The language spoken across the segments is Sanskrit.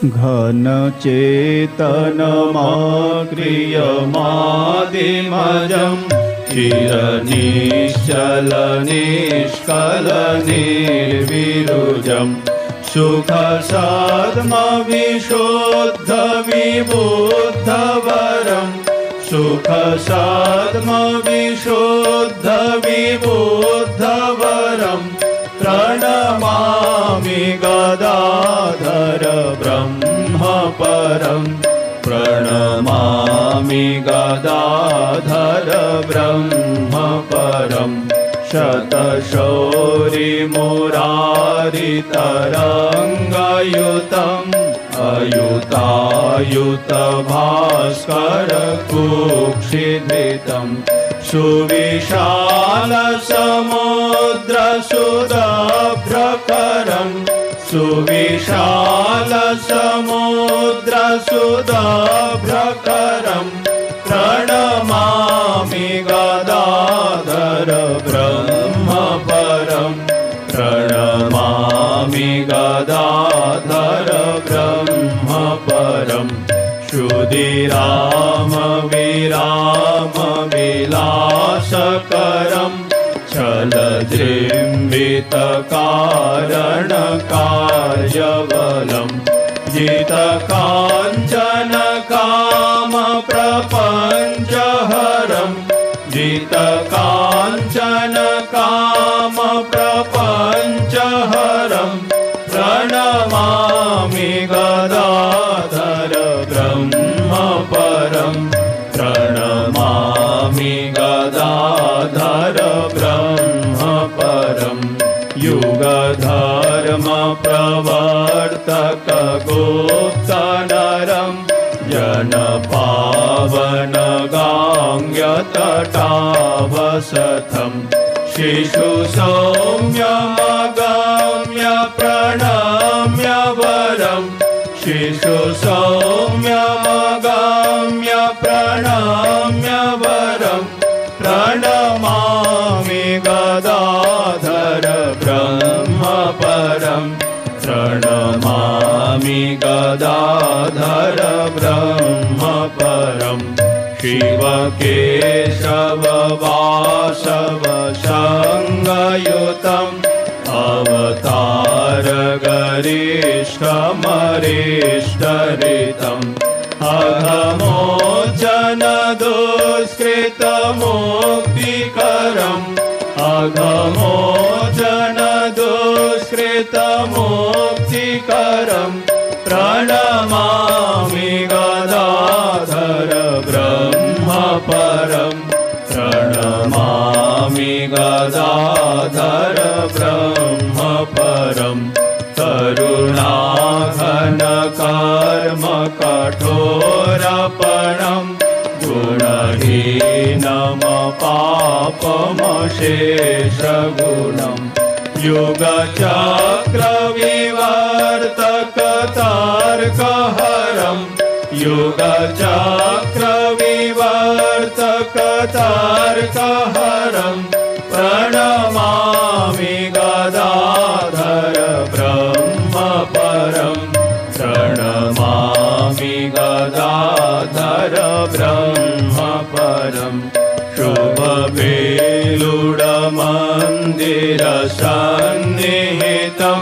घनचेतनमाक्रियमादिमजं चिरनिश्चलनिष्कलनिर्विरुजं सुखसाद्मविशुद्धविबुद्धवरं सुखसाद्मविशुद्धविबुद्धवरं प्रणमामि गदाधर ब्रह्मपरं प्रणमामि गदाधर ब्रह्मपरं शतशौरिमुरारितरङ्गयुतम् अयुतायुतभास्करकुक्षिधितं सुविशालसमुद्रसुदभ्रकरं सुविशालसमुद्रसुदभ्रकरं प्रणमामि गदाधर ब्रह्मपरं प्रणमामि गदाधर ब्रह्मपरं क्षुदिरामविरामविलासकरं छलदृम्बितकारणकार्यबलं जितकाञ्चनकामप्रपञ्चहरं जितकाञ्चनकामप्रपञ्चहरं प्रणमामि गदाधर ब्रह्मपरं प्रणमामि गदाधर ब्रह्मपरं युगधर्मप्रवर्तक गुप्तनरं जनपावनगाङ्ग्यतटावसथं शिशुसौम्यमगम्य प्रणम्य वरं शिशुसौम्यमगम्य प्रणम्य वरं प्रणमामि गदाधर ब्रह्मपरं प्रणमामि गदाधर ब्रह्मपरं शिवकेशववासवसङ्गयुतम् अवतारगरिष्ठमरिष्टरितम् अघमोचनदुष्कृतमुक्तिकरम् अघमोचनदुष्कृतमुक्तिकरं प्रणमामि गदाधर ब्रह्मपरं प्रणमामि गदाधर ब्रह्मपरं करुणाघनकर्मकठोरपणं गुणहीनमपापमशेषगुणं युगचक्रविवर्तकतार्कहरं युगचक्रविवर्तकतार्कहरं प्रणमामि गदाधर ब्रह्मपरं प्रणमामि गदाधर ब्रह्मपरं शुभवेलुडमन्दिरसन्निहितं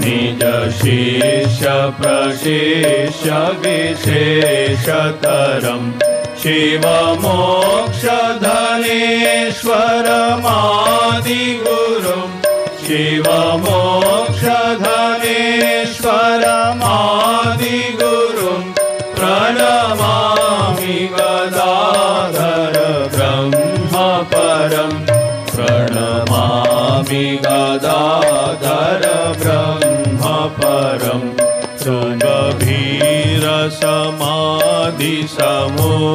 निजशिष्यप्रशिष्यविशेषतरं शिवमोक्षधनेश्वरमादिगुरुं शिवमोक्षधनेश्वरमादिगुरुं प्रणमामि गदाधर ब्रह्मपरं प्रणमामि गदाधर ब्रह्मपरं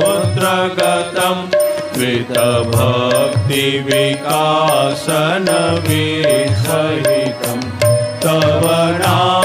सुगभीरसमाधिसमुद्रगतं कृतभक्तिविकासनविसहितं तव नाम